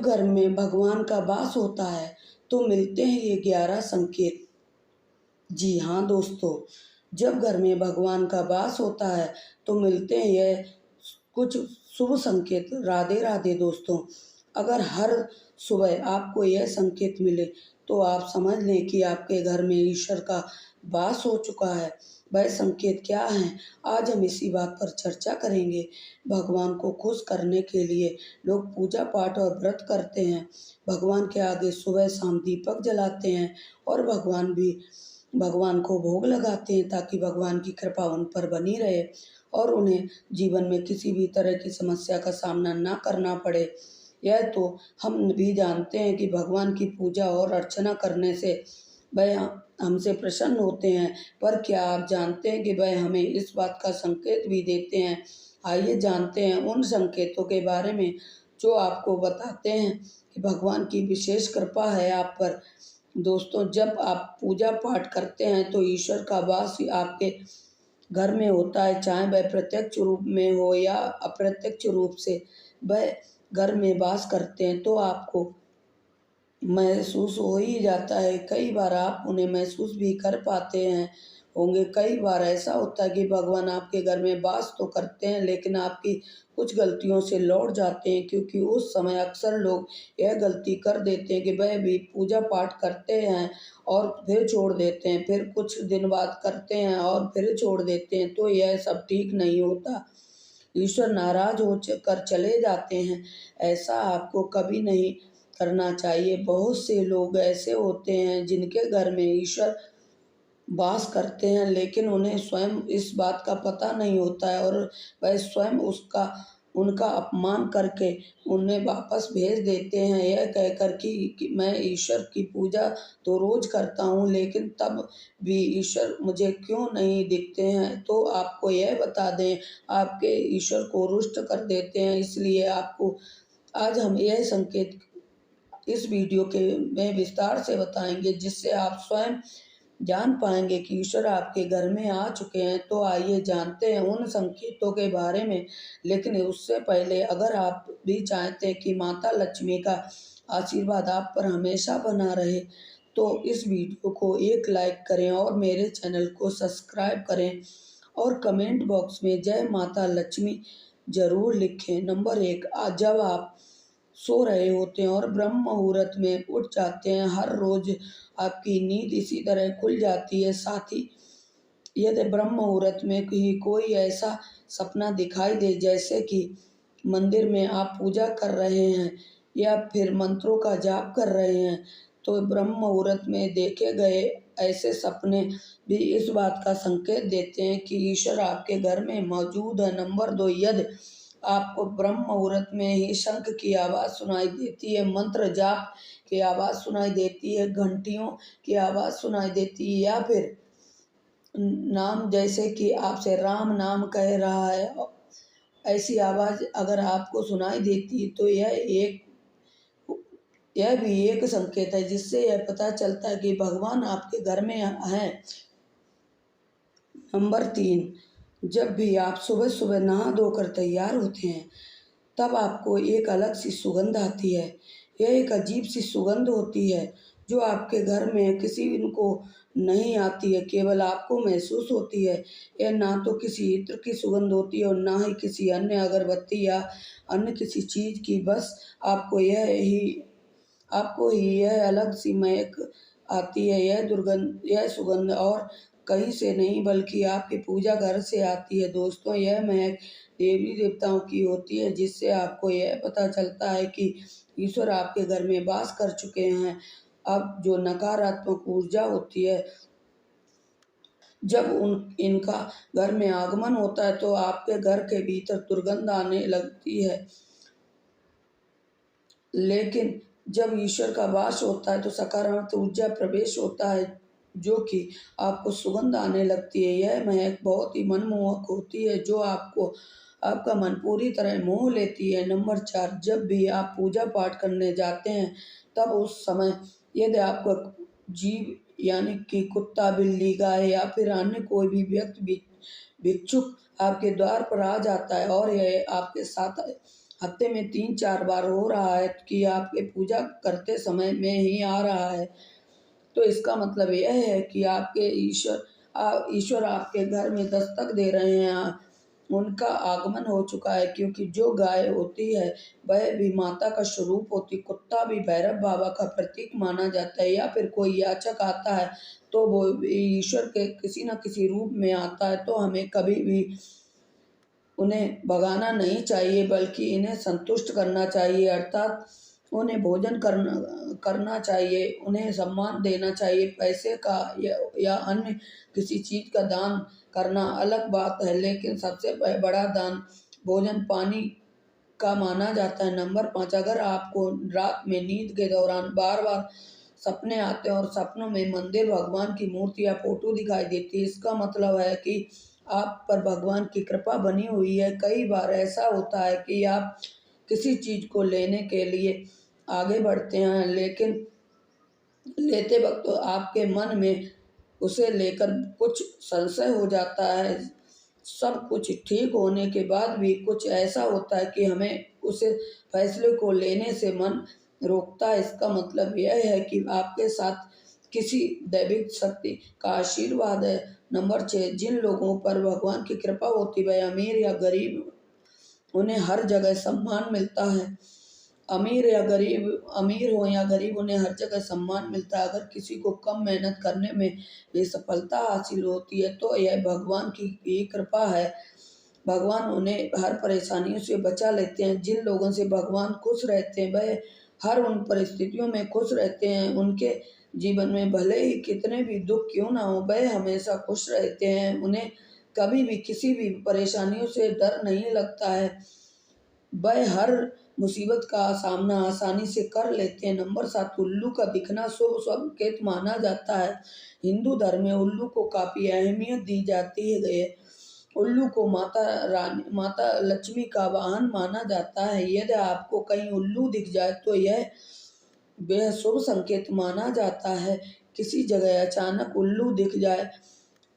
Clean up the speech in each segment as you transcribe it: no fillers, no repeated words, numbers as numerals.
घर में भगवान का वास होता है तो मिलते हैं ये 11 संकेत। जी हाँ दोस्तों, जब घर में भगवान का वास होता है तो मिलते हैं ये कुछ शुभ संकेत। राधे राधे दोस्तों, अगर हर सुबह आपको यह संकेत मिले तो आप समझ लें कि आपके घर में ईश्वर का वास हो चुका है। वह संकेत क्या हैं, आज हम इसी बात पर चर्चा करेंगे। भगवान को खुश करने के लिए लोग पूजा पाठ और व्रत करते हैं। भगवान के आगे सुबह शाम दीपक जलाते हैं और भगवान को भोग लगाते हैं ताकि भगवान की कृपा उन पर बनी रहे और उन्हें जीवन में किसी भी तरह की समस्या का सामना ना करना पड़े। यह तो हम भी जानते हैं कि भगवान की पूजा और अर्चना करने से वह हमसे प्रसन्न होते हैं, पर क्या आप जानते हैं कि वह हमें इस बात का संकेत भी देते हैं। आइए जानते हैं उन संकेतों के बारे में जो आपको बताते हैं कि भगवान की विशेष कृपा है आप पर। दोस्तों, जब आप पूजा पाठ करते हैं तो ईश्वर का वास आपके घर में होता है, चाहे वह प्रत्यक्ष रूप में हो या अप्रत्यक्ष रूप से वह घर में वास करते हैं तो आपको महसूस हो ही जाता है। कई बार आप उन्हें महसूस भी कर पाते हैं होंगे। कई बार ऐसा होता है कि भगवान आपके घर में वास तो करते हैं लेकिन आपकी कुछ गलतियों से लौट जाते हैं, क्योंकि उस समय अक्सर लोग यह गलती कर देते हैं कि वह भी पूजा पाठ करते हैं और फिर छोड़ देते हैं, फिर कुछ दिन बाद करते हैं और फिर छोड़ देते हैं। तो यह सब ठीक नहीं होता। ईश्वर नाराज हो कर चले जाते हैं, ऐसा आपको कभी नहीं करना चाहिए। बहुत से लोग ऐसे होते हैं जिनके घर में ईश्वर वास करते हैं लेकिन उन्हें स्वयं इस बात का पता नहीं होता है और वह स्वयं उनका अपमान करके उन्हें वापस भेज देते हैं, यह कहकर कि मैं ईश्वर की पूजा तो रोज करता हूँ लेकिन तब भी ईश्वर मुझे क्यों नहीं दिखते हैं। तो आपको यह बता दें, आपके ईश्वर को रुष्ट कर देते हैं। इसलिए आपको आज हम यह संकेत इस वीडियो के में विस्तार से बताएंगे, जिससे आप स्वयं जान पाएंगे कि ईश्वर आपके घर में आ चुके हैं। तो आइए जानते हैं उन संकेतों के बारे में। लेकिन उससे पहले अगर आप भी चाहते हैं कि माता लक्ष्मी का आशीर्वाद आप पर हमेशा बना रहे तो इस वीडियो को एक लाइक करें और मेरे चैनल को सब्सक्राइब करें और कमेंट बॉक्स में जय माता लक्ष्मी जरूर लिखें। नंबर 1, जब आप सो रहे होते हैं और ब्रह्म मुहूर्त में उठ जाते हैं, हर रोज आपकी नींद इसी तरह खुल जाती है। साथ ही यदि ब्रह्म मुहूर्त में ही कोई ऐसा सपना दिखाई दे जैसे कि मंदिर में आप पूजा कर रहे हैं या फिर मंत्रों का जाप कर रहे हैं, तो ब्रह्म मुहूर्त में देखे गए ऐसे सपने भी इस बात का संकेत देते हैं कि ईश्वर आपके घर में मौजूद है। नंबर 2, यदि आपको ब्रह्म मुहूर्त में ही शंख की आवाज़ सुनाई देती है, मंत्र जाप की आवाज़ सुनाई देती है, घंटियों की आवाज़ सुनाई देती है या फिर नाम जैसे कि आपसे राम नाम कह रहा है, ऐसी आवाज़ अगर आपको सुनाई देती है तो यह भी एक संकेत है जिससे यह पता चलता है कि भगवान आपके घर में हैं। नंबर 3, जब भी आप सुबह सुबह नहा धोकर तैयार होते हैं तब आपको एक अलग सी सुगंध आती है। यह एक अजीब सी सुगंध होती है जो आपके घर में किसी को नहीं आती है, केवल आपको महसूस होती है। यह ना तो किसी इत्र की सुगंध होती है और ना ही किसी अन्य अगरबत्ती या अन्य किसी चीज़ की, बस आपको ही यह अलग सी महक आती है। यह सुगंध और कहीं से नहीं बल्कि आपके पूजा घर से आती है। दोस्तों, यह महक देवी देवताओं की होती है, जिससे आपको यह पता चलता है कि ईश्वर आपके घर में वास कर चुके हैं। अब जो नकारात्मक ऊर्जा होती है, जब इनका घर में आगमन होता है तो आपके घर के भीतर दुर्गंध आने लगती है, लेकिन जब ईश्वर का वास होता है तो सकारात्मक ऊर्जा प्रवेश होता है जो कि आपको सुगंध आने लगती है। यह महक बहुत ही मनमोहक होती है जो आपका मन पूरी तरह मोह लेती है। नंबर 4, जब भी आप पूजा पाठ करने जाते हैं तब उस समय यदि आपका जीव यानी कि कुत्ता, बिल्ली, गाय या फिर अन्य कोई भी व्यक्ति भिक्षुक आपके द्वार पर आ जाता है और यह आपके साथ हफ्ते में 3-4 बार हो रहा है कि आपके पूजा करते समय में ही आ रहा है, तो इसका मतलब यह है कि आपके ईश्वर आपके घर में दस्तक दे रहे हैं, उनका आगमन हो चुका है। क्योंकि जो गाय होती है वह भी माता का स्वरूप होती, कुत्ता भी भैरव बाबा का प्रतीक माना जाता है। या फिर कोई याचक आता है तो वो ईश्वर के किसी न किसी रूप में आता है, तो हमें कभी भी उन्हें भगाना नहीं चाहिए बल्कि इन्हें संतुष्ट करना चाहिए, अर्थात उन्हें भोजन करना चाहिए, उन्हें सम्मान देना चाहिए। पैसे का या अन्य किसी चीज़ का दान करना अलग बात है, लेकिन सबसे बड़ा दान भोजन पानी का माना जाता है। नंबर 5, अगर आपको रात में नींद के दौरान बार-बार सपने आते हैं और सपनों में मंदिर, भगवान की मूर्ति या फ़ोटो दिखाई देती है, इसका मतलब है कि आप पर भगवान की कृपा बनी हुई है। कई बार ऐसा होता है कि आप किसी चीज़ को लेने के लिए आगे बढ़ते हैं, लेकिन लेते वक़्त तो आपके मन में उसे लेकर कुछ संशय हो जाता है। सब कुछ ठीक होने के बाद भी कुछ ऐसा होता है कि हमें उस फैसले को लेने से मन रोकता है। इसका मतलब यह है कि आपके साथ किसी दैविक शक्ति का आशीर्वाद है। नंबर 6, जिन लोगों पर भगवान की कृपा होती है, वह अमीर या गरीब, उन्हें हर जगह सम्मान मिलता है। अमीर हो या गरीब, उन्हें हर जगह सम्मान मिलता है। अगर किसी को कम मेहनत करने में भी सफलता हासिल होती है तो यह भगवान की ही कृपा है। भगवान उन्हें हर परेशानियों से बचा लेते हैं। जिन लोगों से भगवान खुश रहते हैं वह हर उन परिस्थितियों में खुश रहते हैं। उनके जीवन में भले ही कितने भी दुख क्यों ना हो, वह हमेशा खुश रहते हैं। उन्हें कभी भी किसी भी परेशानियों से डर नहीं लगता है, वह हर मुसीबत का सामना आसानी से कर लेते हैं। नंबर 7, उल्लू का दिखना शुभ संकेत माना जाता है। हिंदू धर्म में उल्लू को काफ़ी अहमियत दी जाती है। उल्लू को माता लक्ष्मी का वाहन माना जाता है। यदि आपको कहीं उल्लू दिख जाए तो यह बेहद शुभ संकेत माना जाता है। किसी जगह अचानक उल्लू दिख जाए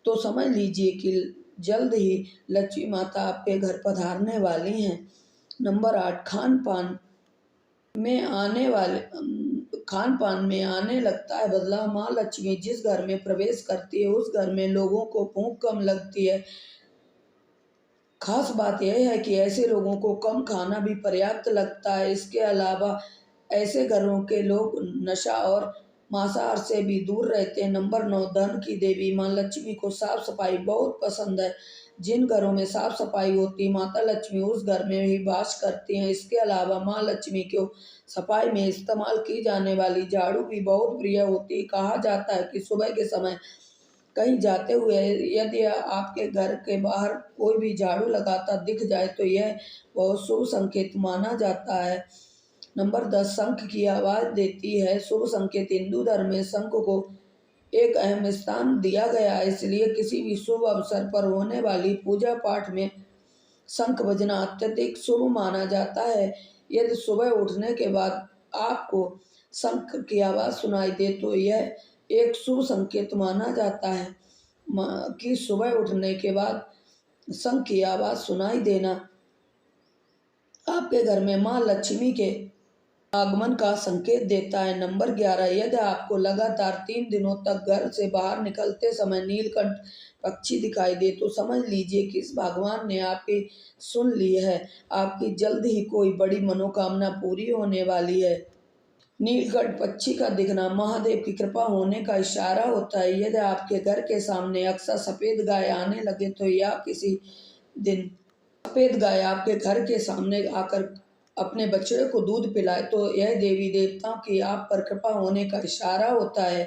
तो समझ लीजिए कि जल्द ही लक्ष्मी माता आपके घर पधारने वाली हैं। नंबर 8, खान पान में आने लगता है बदलाव। माँ लक्ष्मी जिस घर में प्रवेश करती है उस घर में लोगों को भूख कम लगती है। खास बात यह है कि ऐसे लोगों को कम खाना भी पर्याप्त लगता है। इसके अलावा ऐसे घरों के लोग नशा और मांसाहार से भी दूर रहते हैं। नंबर 9, धन की देवी माँ लक्ष्मी को साफ सफाई बहुत पसंद है। जिन घरों में साफ सफाई होती है माता लक्ष्मी उस घर में ही वास करती हैं। इसके अलावा माँ लक्ष्मी को सफाई में इस्तेमाल की जाने वाली झाड़ू भी बहुत प्रिय होती है। कहा जाता है कि सुबह के समय कहीं जाते हुए यदि आपके घर के बाहर कोई भी झाड़ू लगाता दिख जाए तो यह बहुत शुभ संकेत माना जाता है। नंबर 10, शंख की आवाज़ देती है शुभ संकेत। हिंदू धर्म में शंख को एक अहम स्थान दिया गया है, इसलिए किसी भी शुभ अवसर पर होने वाली पूजा पाठ में शंख बजना अत्यधिक शुभ माना जाता है। यदि सुबह उठने के बाद आपको शंख की आवाज़ सुनाई दे तो यह एक शुभ संकेत माना जाता है कि सुबह उठने के बाद शंख की आवाज़ सुनाई देना आपके घर में माँ लक्ष्मी के आगमन का संकेत देता है। नंबर 11, यदि आपको लगातार 3 दिनों तक घर से बाहर निकलते समय नीलकंठ पक्षी दिखाई दे तो समझ लीजिए कि इस भगवान ने आपकी सुन ली है। आपकी जल्द ही कोई बड़ी मनोकामना पूरी होने वाली है। नीलकंठ पक्षी का दिखना महादेव की कृपा होने का इशारा होता है। यदि आपके घर के सामने अक्सर सफ़ेद गाय आने लगे तो या किसी दिन सफ़ेद गाय आपके घर के सामने आकर अपने बछड़े को दूध पिलाए तो यह देवी देवताओं की आप पर कृपा होने का इशारा होता है।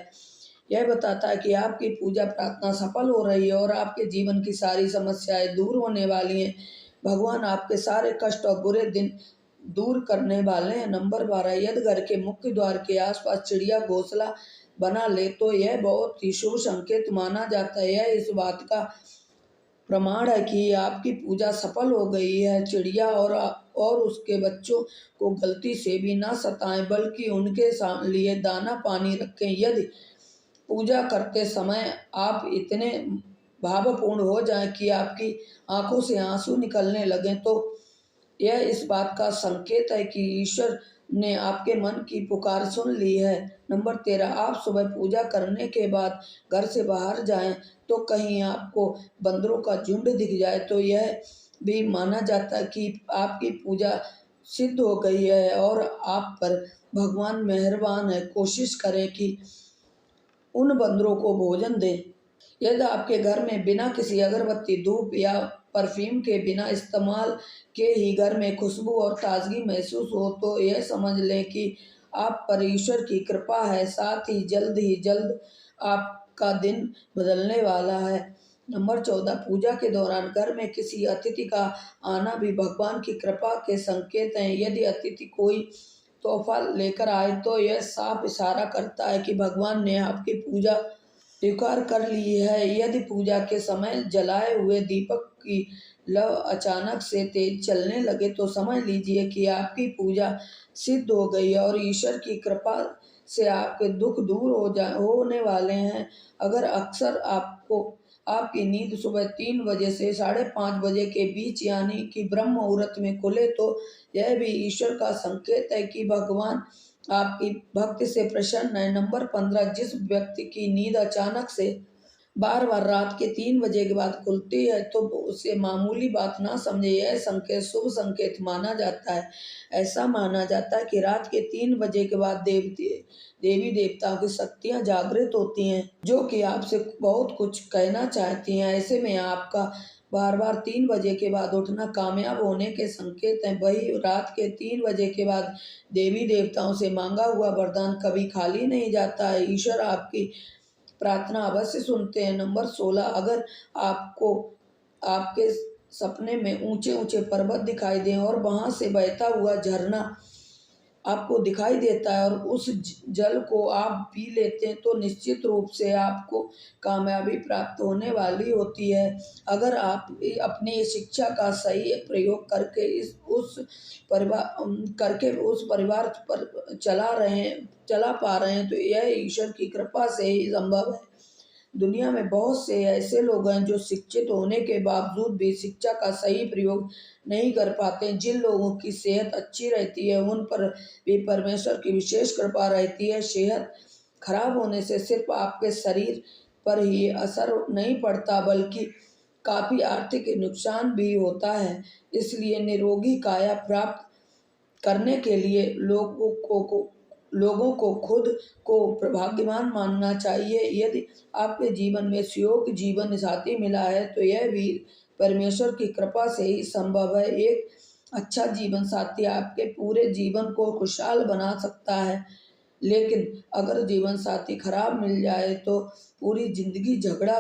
यह बताता है कि आपकी पूजा प्रार्थना सफल हो रही है और आपके जीवन की सारी समस्याएं दूर होने वाली हैं। भगवान आपके सारे कष्ट और बुरे दिन दूर करने वाले हैं। नंबर 12, यदि घर के मुख्य द्वार के आसपास चिड़िया घोंसला बना ले तो यह बहुत ही शुभ संकेत माना जाता है। यह इस बात का प्रमाण है कि आपकी पूजा सफल हो गई है। चिड़िया और उसके बच्चों को गलती से भी ना सताएं बल्कि उनके लिए दाना पानी रखें। यदि पूजा करते समय आप इतने भावपूर्ण हो जाएं कि आपकी आंखों से आंसू निकलने लगें तो यह इस बात का संकेत है कि ईश्वर ने आपके मन की पुकार सुन ली है। नंबर 13, आप सुबह पूजा करने के बाद घर से बाहर जाएं तो कहीं आपको बंदरों का झुंड दिख जाए तो यह भी माना जाता है कि आपकी पूजा सिद्ध हो गई है और आप पर भगवान मेहरबान है। कोशिश करें कि उन बंदरों को भोजन दें। यदि आपके घर में बिना किसी अगरबत्ती, धूप या परफ्यूम के बिना इस्तेमाल के ही घर में खुशबू और ताजगी महसूस हो तो यह समझ लें कि आप पर ईश्वर की कृपा है। साथ ही जल्द आपका दिन बदलने वाला है। नंबर 14, पूजा के दौरान घर में किसी अतिथि का आना भी भगवान की कृपा के संकेत हैं। यदि अतिथि कोई तोहफा लेकर आए तो यह साफ इशारा करता है कि भगवान ने आपकी पूजा स्वीकार कर ली है। यदि पूजा के समय जलाए हुए दीपक की लौ अचानक से तेज चलने लगे तो समझ लीजिए कि आपकी पूजा सिद्ध हो गई है और ईश्वर की कृपा से आपके दुख दूर होने वाले हैं। अगर अक्सर आपको आपकी नींद सुबह 3 बजे से 5:30 बजे के बीच यानी कि ब्रह्म मुहूर्त में खुले तो यह भी ईश्वर का संकेत है कि भगवान आपकी भक्ति से प्रसन्न है। नंबर 15, जिस व्यक्ति की नींद अचानक से बार बार रात के 3 बजे के बाद खुलती है तो उसे मामूली बात ना समझे, यह संकेत शुभ संकेत माना जाता है। ऐसा माना जाता है कि रात के 3 बजे के बाद देवी देवताओं की शक्तियां जागृत होती हैं जो कि आपसे बहुत कुछ कहना चाहती हैं। ऐसे में आपका बार बार 3 बजे के बाद उठना कामयाब होने के संकेत हैं। वही रात के 3 बजे के बाद देवी देवताओं से मांगा हुआ वरदान कभी खाली नहीं जाता है। ईश्वर आपकी प्रार्थना अवश्य सुनते हैं। नंबर 16, अगर आपको आपके सपने में ऊंचे ऊंचे पर्वत दिखाई दें और वहां से बहता हुआ झरना आपको दिखाई देता है और उस जल को आप पी लेते हैं तो निश्चित रूप से आपको कामयाबी प्राप्त होने वाली होती है। अगर आप अपनी शिक्षा का सही प्रयोग करके उस परिवार पर चला पा रहे हैं तो यह ईश्वर की कृपा से ही संभव है। दुनिया में बहुत से ऐसे लोग हैं जो शिक्षित होने के बावजूद भी शिक्षा का सही प्रयोग नहीं कर पाते। जिन लोगों की सेहत अच्छी रहती है उन पर भी परमेश्वर की विशेष कृपा रहती है। सेहत खराब होने से सिर्फ आपके शरीर पर ही असर नहीं पड़ता बल्कि काफ़ी आर्थिक नुकसान भी होता है। इसलिए निरोगी काया प्राप्त करने के लिए लोगों को खुद को भाग्यवान मानना चाहिए। यदि आपके जीवन में सुयोग्य जीवन साथी मिला है तो यह भी परमेश्वर की कृपा से ही संभव है। एक अच्छा जीवन साथी आपके पूरे जीवन को खुशहाल बना सकता है, लेकिन अगर जीवन साथी खराब मिल जाए तो पूरी जिंदगी झगड़ा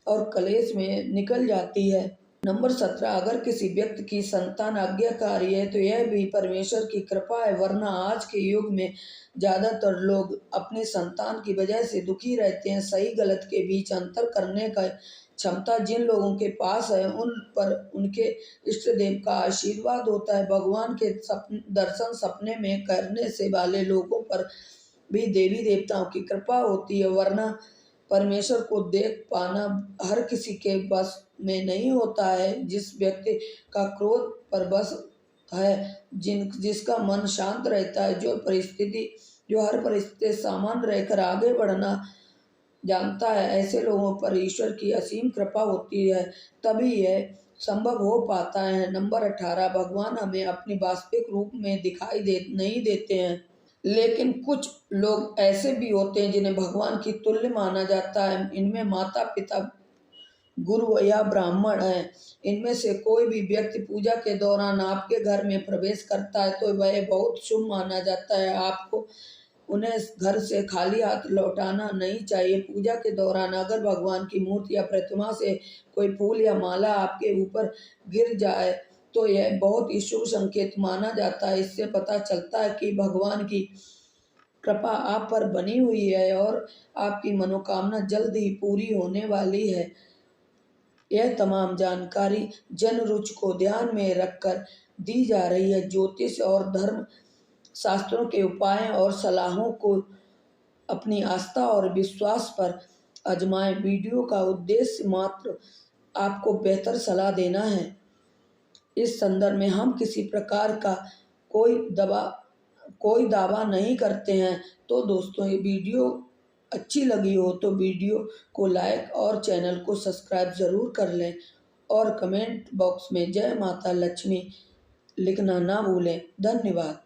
और कलेश में निकल जाती है। नंबर 17, अगर किसी व्यक्ति की संतान आज्ञाकारी है तो यह भी परमेश्वर की कृपा है, वरना आज के युग में ज़्यादातर लोग अपनी संतान की वजह से दुखी रहते हैं। सही गलत के बीच अंतर करने का क्षमता जिन लोगों के पास है उन पर उनके इष्ट देव का आशीर्वाद होता है। भगवान के दर्शन सपने में करने से वाले लोगों पर भी देवी देवताओं की कृपा होती है, वरना परमेश्वर को देख पाना हर किसी के बस में नहीं होता है। जिस व्यक्ति का क्रोध पर बस है, जिसका मन शांत रहता है, जो हर परिस्थिति सामान्य रहकर आगे बढ़ना जानता है, ऐसे लोगों पर ईश्वर की असीम कृपा होती है, तभी यह संभव हो पाता है। नंबर 18, भगवान हमें अपनी वास्तविक रूप में दिखाई नहीं देते हैं, लेकिन कुछ लोग ऐसे भी होते हैं जिन्हें भगवान की तुल्य माना जाता है। इनमें माता पिता, गुरु या ब्राह्मण हैं। इनमें से कोई भी व्यक्ति पूजा के दौरान आपके घर में प्रवेश करता है तो वह बहुत शुभ माना जाता है। आपको उन्हें घर से खाली हाथ लौटाना नहीं चाहिए। पूजा के दौरान अगर भगवान की मूर्ति या प्रतिमा से कोई फूल या माला आपके ऊपर गिर जाए तो यह बहुत ही शुभ संकेत माना जाता है। इससे पता चलता है कि भगवान की कृपा आप पर बनी हुई है और आपकी मनोकामना जल्द ही पूरी होने वाली है। यह तमाम जानकारी जन रुचि को ध्यान में रखकर दी जा रही है। ज्योतिष और धर्म शास्त्रों के उपायों और सलाहों को अपनी आस्था और विश्वास पर आजमाएं। वीडियो का उद्देश्य मात्र आपको बेहतर सलाह देना है। इस संदर्भ में हम किसी प्रकार का कोई दावा नहीं करते हैं। तो दोस्तों, ये वीडियो अच्छी लगी हो तो वीडियो को लाइक और चैनल को सब्सक्राइब ज़रूर कर लें और कमेंट बॉक्स में जय माता लक्ष्मी लिखना ना भूलें। धन्यवाद।